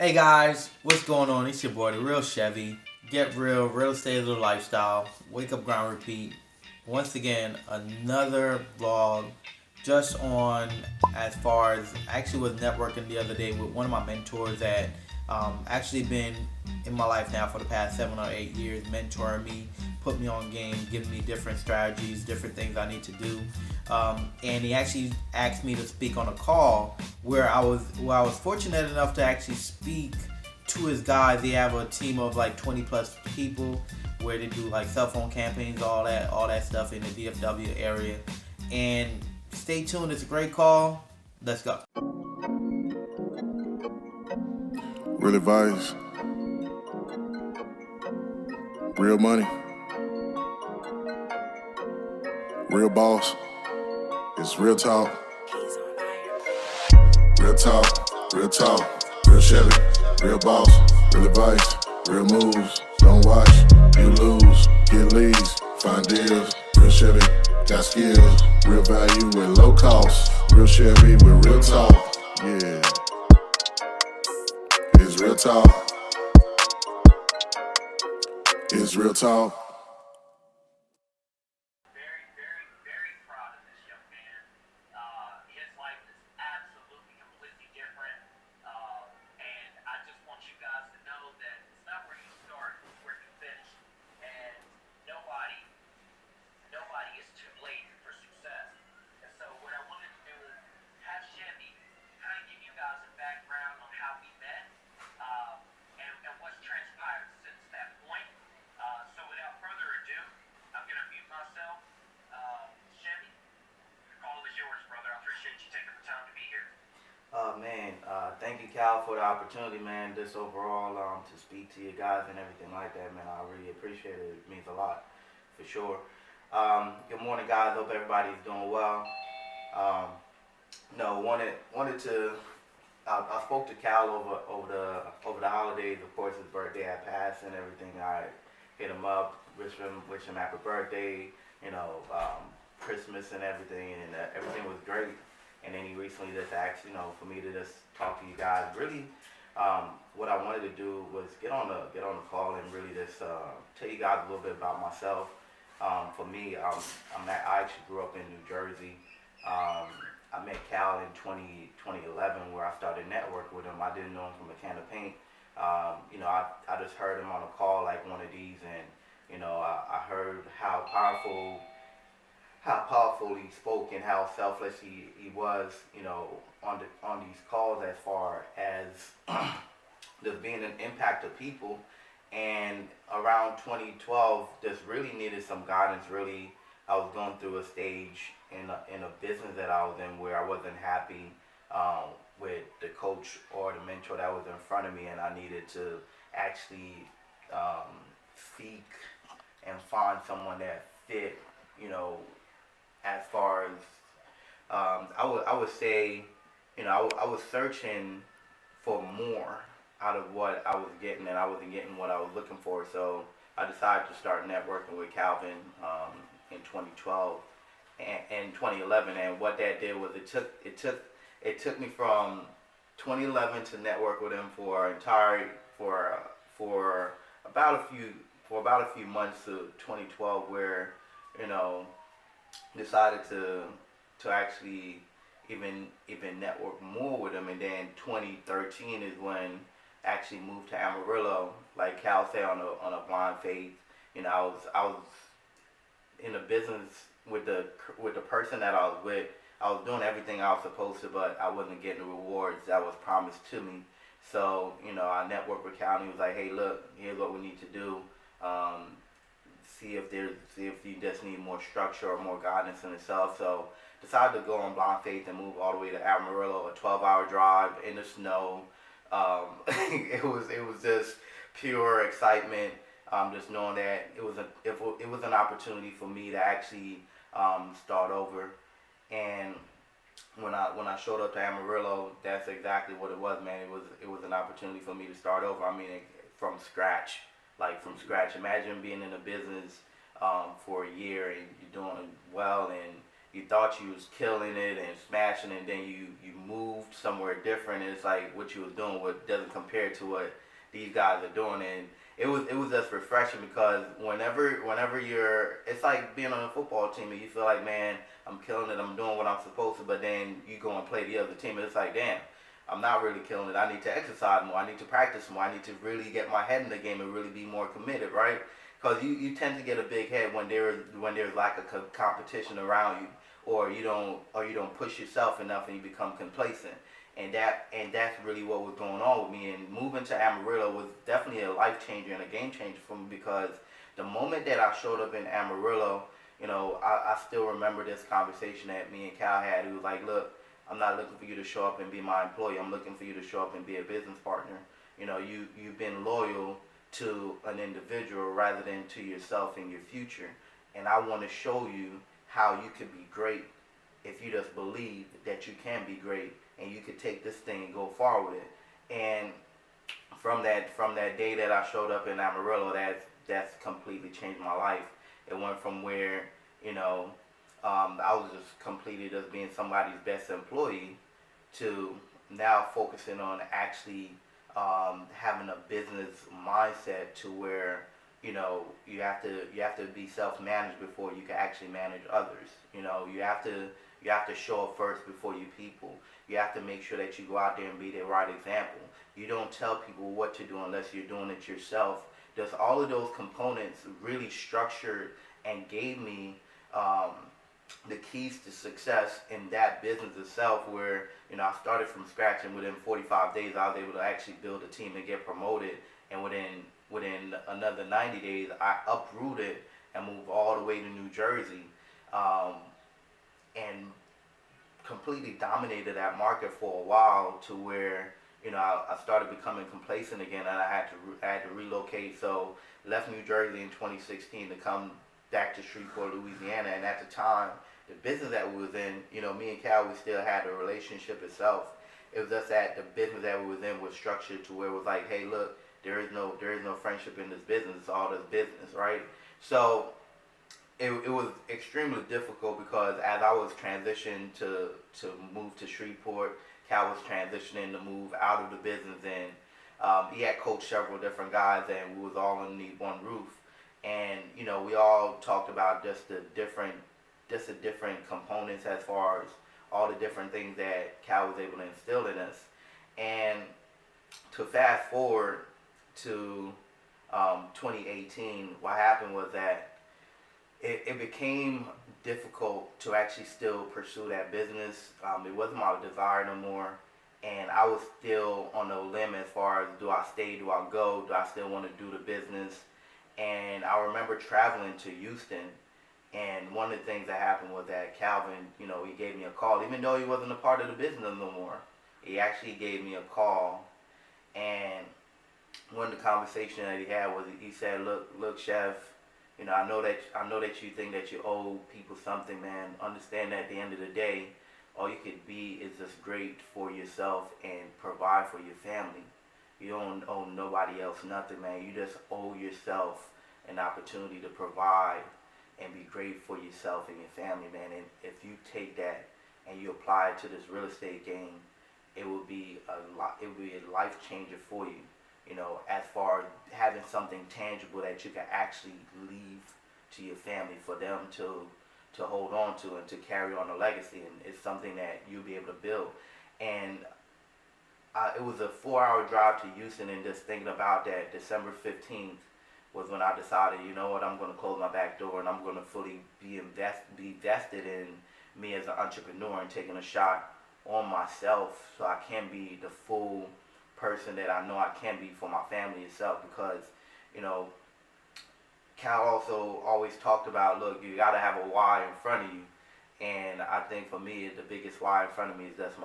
Hey guys, what's going on? It's your boy, the real Chevy. Get real, real estate is a lifestyle. Wake up, grind, repeat. Once again, another vlog just on as far as I actually was networking the other day with one of my mentors that actually been in my life now for the past 7 or 8 years, mentoring me, put me on game, giving me different strategies, different things I need to do. And he actually asked me to speak on a call where I was fortunate enough to actually speak to his guys. They have a team of like 20 plus people where they do like cell phone campaigns, all that stuff in the DFW area. And stay tuned, it's a great call. Let's go. Real advice, real money, real boss. It's real talk, real talk, real talk, real Chevy, real boss, real advice, real moves. Don't watch, you lose, get leads, find deals. Real Chevy, got skills, real value with low cost. Real Chevy with real talk, yeah. It's real talk, it's real talk. Very, very, very proud of this young man. His life is absolutely completely different. And I just want you guys to know that it's not where you start, it's where you finish. And nobody, nobody is too late for success. And so what I wanted to do is have Chevy kind of give you guys a background on how we met, and what's transpired since that point. So without further ado, I'm going to mute myself. Chevy, the call is yours, brother. I appreciate you taking the time to be here. Thank you, Cal, for the opportunity, man. This overall, to speak to you guys and everything like that, man. I really appreciate it. It means a lot, for sure. Good morning, guys. Hope everybody's doing well. Um, no, wanted to. I spoke to Cal over the holidays. Of course, his birthday had passed and everything. I hit him up, wish him happy birthday. You know, Christmas and everything, and everything was great. And then he recently just asked, for me to just talk to you guys. Really, what I wanted to do was get on the call and really just tell you guys a little bit about myself. For me, I actually grew up in New Jersey. I met Cal in 2011 where I started networking with him. I didn't know him from a can of paint. I just heard him on a call like one of these, and I heard how powerful he spoke and how selfless he was, on these calls as far as just being an impact to people. And around 2012, just really needed some guidance. Really, I was going through a stage in a business that I was in where I wasn't happy with the coach or the mentor that was in front of me, and I needed to actually um, seek and find someone that fit, you know, as far as I would say, I was searching for more out of what I was getting, and I wasn't getting what I was looking for. So I decided to start networking with Calvin in 2012 and 2011. And what that did was it took me from 2011 to network with him for about a few months to 2012, where you know decided to actually even network more with him. And then 2013 is when I actually moved to Amarillo, like Cal said, on a blind faith. I was in the business with the person that I was with. I was doing everything I was supposed to, but I wasn't getting the rewards that was promised to me. So I networked with Cal, and he was like, "Hey, look, here's what we need to do. Um, see if you just need more structure or more guidance in itself." So decided to go on blind faith and move all the way to Amarillo, a 12-hour drive in the snow. It was just pure excitement. Just knowing that it was an opportunity for me to actually start over. And when I showed up to Amarillo, that's exactly what it was, man. It was an opportunity for me to start over. I mean, from scratch, like from scratch. Imagine being in a business for a year and you're doing well, and you thought you was killing it and smashing it, and then you moved somewhere different, and it's like what you was doing what doesn't compare to what these guys are doing. And it was just refreshing because whenever you're, it's like being on a football team and you feel like, man, I'm killing it, I'm doing what I'm supposed to, but then you go and play the other team and it's like, damn, I'm not really killing it. I need to exercise more. I need to practice more. I need to really get my head in the game and really be more committed, right? Because you tend to get a big head when there's lack of competition around you, or you don't push yourself enough and you become complacent. And that's really what was going on with me. And moving to Amarillo was definitely a life changer and a game changer for me because the moment that I showed up in Amarillo, I still remember this conversation that me and Cal had. He was like, look, I'm not looking for you to show up and be my employee. I'm looking for you to show up and be a business partner. You've been loyal to an individual rather than to yourself and your future. And I want to show you how you could be great if you just believe that you can be great and you could take this thing and go far with it. And from that day that I showed up in Amarillo, that's completely changed my life. It went from where I was just completely just being somebody's best employee to now focusing on actually having a business mindset to where you have to be self-managed before you can actually manage others. You have to show up first before you people. You have to make sure that you go out there and be the right example. You don't tell people what to do unless you're doing it yourself. Just all of those components really structured and gave me um, the keys to success in that business itself, where I started from scratch, and within 45 days I was able to actually build a team and get promoted, and within another 90 days I uprooted and moved all the way to New Jersey, um, and completely dominated that market for a while, to where I started becoming complacent again, and I had to relocate. So left New Jersey in 2016 to come back to Shreveport, Louisiana. And at the time, the business that we was in, me and Cal, we still had a relationship itself. It was just that the business that we was in was structured to where it was like, hey, look, there is no friendship in this business. It's all this business, right? So it was extremely difficult because as I was transitioning to move to Shreveport, Cal was transitioning to move out of the business, and he had coached several different guys, and we was all underneath one roof. And we all talked about just the different components as far as all the different things that Cal was able to instill in us. And to fast forward to 2018, what happened was that it became difficult to actually still pursue that business. It wasn't my desire no more. And I was still on the limb as far as, do I stay, do I go, do I still want to do the business? And I remember traveling to Houston, and one of the things that happened was that Calvin, he gave me a call, even though he wasn't a part of the business no more. He actually gave me a call, and one of the conversations that he had was, he said, look, Chef, I know that you think that you owe people something, man. Understand that at the end of the day, all you could be is just great for yourself and provide for your family. You don't owe nobody else nothing, man. You just owe yourself an opportunity to provide and be great for yourself and your family, man. And if you take that and you apply it to this real estate game, it will be a life changer for you. As far as having something tangible that you can actually leave to your family for them to hold on to and to carry on a legacy, and it's something that you'll be able to build. And it was a 4-hour drive to Houston, and just thinking about that, December 15th was when I decided, you know what, I'm going to close my back door and I'm going to fully be vested in me as an entrepreneur and taking a shot on myself so I can be the full person that I know I can be for my family itself. Because Cal also always talked about, look, you got to have a why in front of you. And I think for me, the biggest why in front of me is just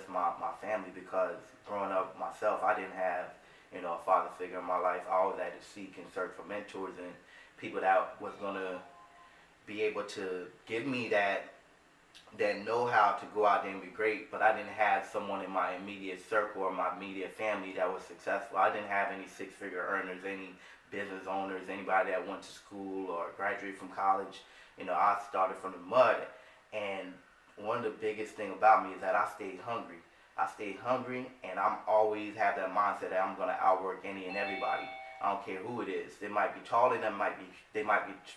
my family. Because growing up myself, I didn't have a father figure in my life. I always had to seek and search for mentors and people that was gonna be able to give me that know-how to go out there and be great. But I didn't have someone in my immediate circle or my immediate family that was successful. I didn't have any six-figure earners, any business owners, anybody that went to school or graduated from college. I started from the mud, And one of the biggest thing about me is that I stayed hungry. I stayed hungry, and I'm always have that mindset that I'm gonna outwork any and everybody. I don't care who it is. They might be taller, they might be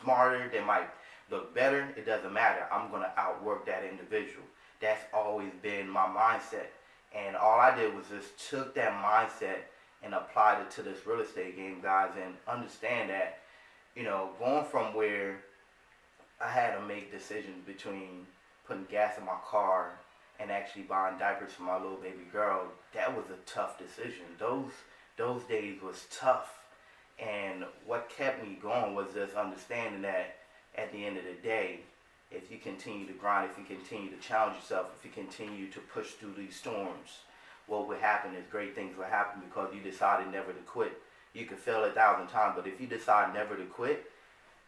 smarter, they might look better. It doesn't matter. I'm gonna outwork that individual. That's always been my mindset. And all I did was just took that mindset and applied it to this real estate game, guys, and understand that, going from where I had to make decisions between putting gas in my car and actually buying diapers for my little baby girl. That was a tough decision. Those days was tough. And what kept me going was just understanding that at the end of the day, if you continue to grind, if you continue to challenge yourself, if you continue to push through these storms, what would happen is great things will happen because you decided never to quit. You can fail 1,000 times, but if you decide never to quit,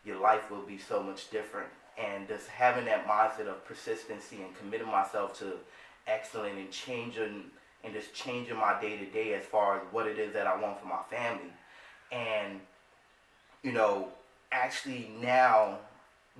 your life will be so much different. And just having that mindset of persistency and committing myself to excellent and just changing my day to day as far as what it is that I want for my family. And, actually now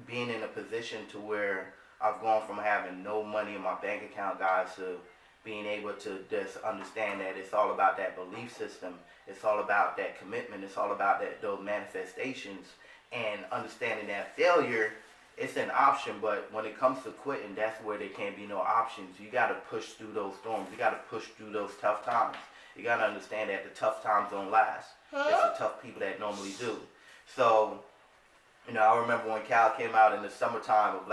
being in a position to where I've gone from having no money in my bank account, guys, to being able to just understand that it's all about that belief system. It's all about that commitment. It's all about those manifestations, and understanding that failure, it's an option, but when it comes to quitting, that's where there can't be no options. You got to push through those storms. You got to push through those tough times. You got to understand that the tough times don't last. It's the tough people that normally do. So, I remember when Cal came out in the summertime of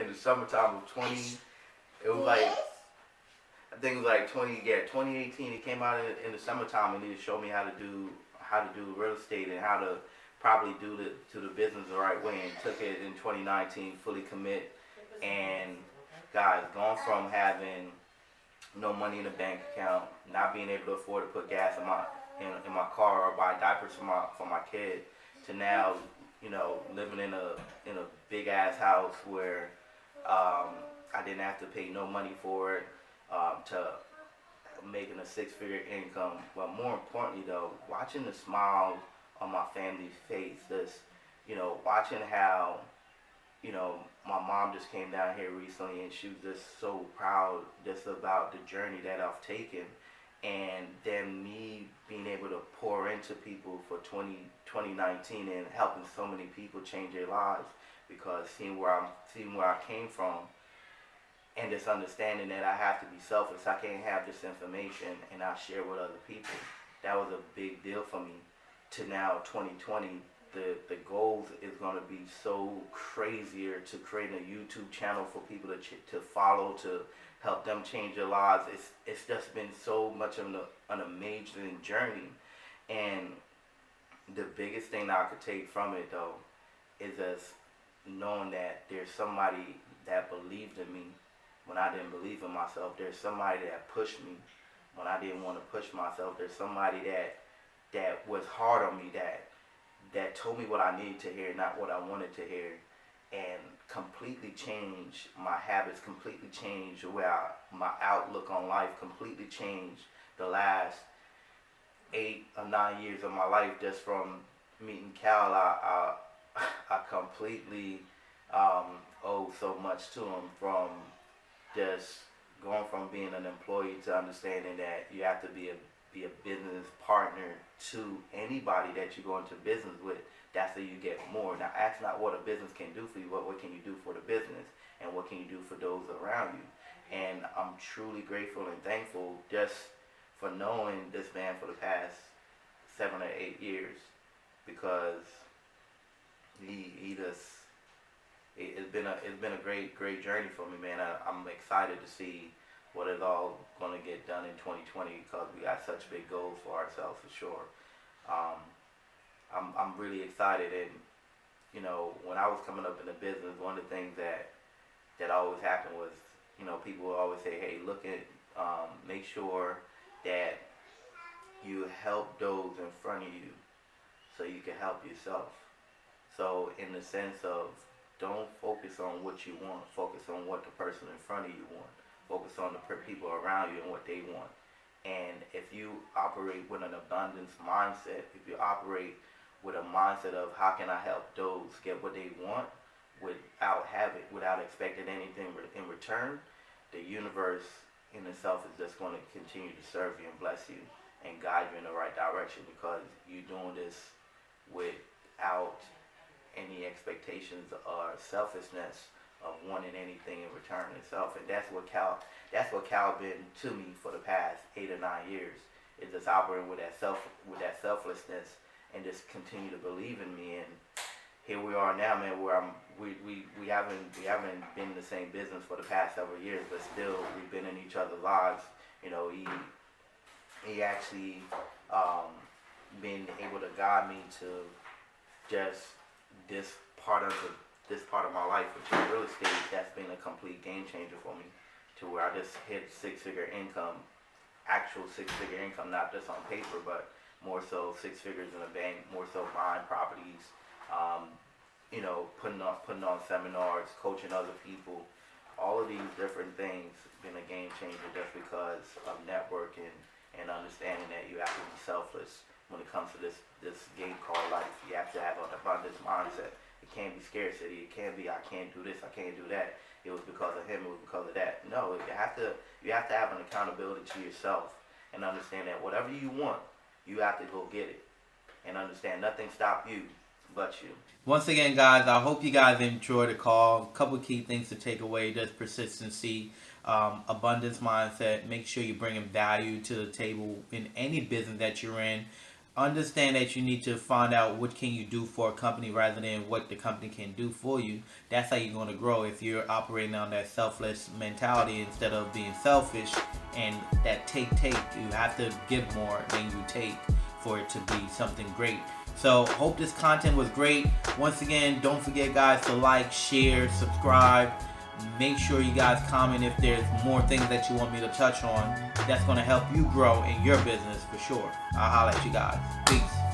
in the summertime of 20, it was like, I think it was like 2018. He came out in the summertime, and he showed me how to do real estate and how to probably do the business the right way, and took it in 2019, fully commit. And guys, going from having no money in the bank account, not being able to afford to put gas in my car or buy diapers for my kid, to now, living in a big ass house where I didn't have to pay no money for it, to making a 6-figure income. But more importantly though, watching the smiles on my family's face, this, watching how, my mom just came down here recently, and she was just so proud just about the journey that I've taken, and then me being able to pour into people for 2019 and helping so many people change their lives, because seeing where I came from, and just understanding that I have to be selfless. I can't have this information and I share with other people. That was a big deal for me. To now 2020, the goals is going to be so crazier, to create a YouTube channel for people to follow, to help them change their lives. It's just been so much of an amazing journey. And the biggest thing that I could take from it though is just knowing that there's somebody that believed in me when I didn't believe in myself. There's somebody that pushed me when I didn't want to push myself. There's somebody that was hard on me, that told me what I needed to hear, not what I wanted to hear, and completely changed my habits, completely changed my outlook on life, completely changed the last 8 or 9 years of my life. Just from meeting Cal, I completely owe so much to him, from just going from being an employee to understanding that you have to be a business partner to anybody that you go into business with. That's how you get more. Now, ask not what a business can do for you, but what can you do for the business, and what can you do for those around you. And I'm truly grateful and thankful just for knowing this man for the past 7 or 8 years, because it's been a great journey for me, man. I'm excited to see what is all going to get done in 2020, because we got such big goals for ourselves, for sure. I'm really excited. And when I was coming up in the business, one of the things that always happened was, people would always say, hey, make sure that you help those in front of you so you can help yourself. So in the sense of, don't focus on what you want, focus on what the person in front of you wants. Focus on the people around you and what they want. And if you operate with an abundance mindset, if you operate with a mindset of how can I help those get what they want, without expecting anything in return, the universe in itself is just going to continue to serve you and bless you and guide you in the right direction, because you're doing this without any expectations or selfishness of wanting anything in return itself. And that's what Cal been to me for the past 8 or 9 years. Is just operating with that selflessness, and just continue to believe in me. And here we are now, man, where we haven't been in the same business for the past several years, but still we've been in each other's lives. You know, he actually been able to guide me to just this part of my life, which is real estate. That's been a complete game changer for me, to where I just hit six-figure income, actual six-figure income, not just on paper, but more so 6 figures in the bank, more so buying properties, putting on seminars, coaching other people. All of these different things been a game changer just because of networking and understanding that you have to be selfless when it comes to this game called life. You have to have an abundance mindset. It can't be scarcity. It can't be I can't do this, I can't do that. It was because of him, it was because of that. No, you have to have an accountability to yourself and understand that whatever you want, you have to go get it. And understand nothing stops you but you. Once again, guys, I hope you guys enjoyed the call. A couple key things to take away: just persistency, abundance mindset. Make sure you're bringing value to the table in any business that you're in. Understand that you need to find out what can you do for a company rather than what the company can do for you. That's how you're going to grow. If you're operating on that selfless mentality instead of being selfish and that take, you have to give more than you take for it to be something great. So hope this content was great. Once again, don't forget, guys, to like, share, subscribe. Make sure you guys comment if there's more things that you want me to touch on. That's going to help you grow in your business for sure. I'll holler at you guys. Peace.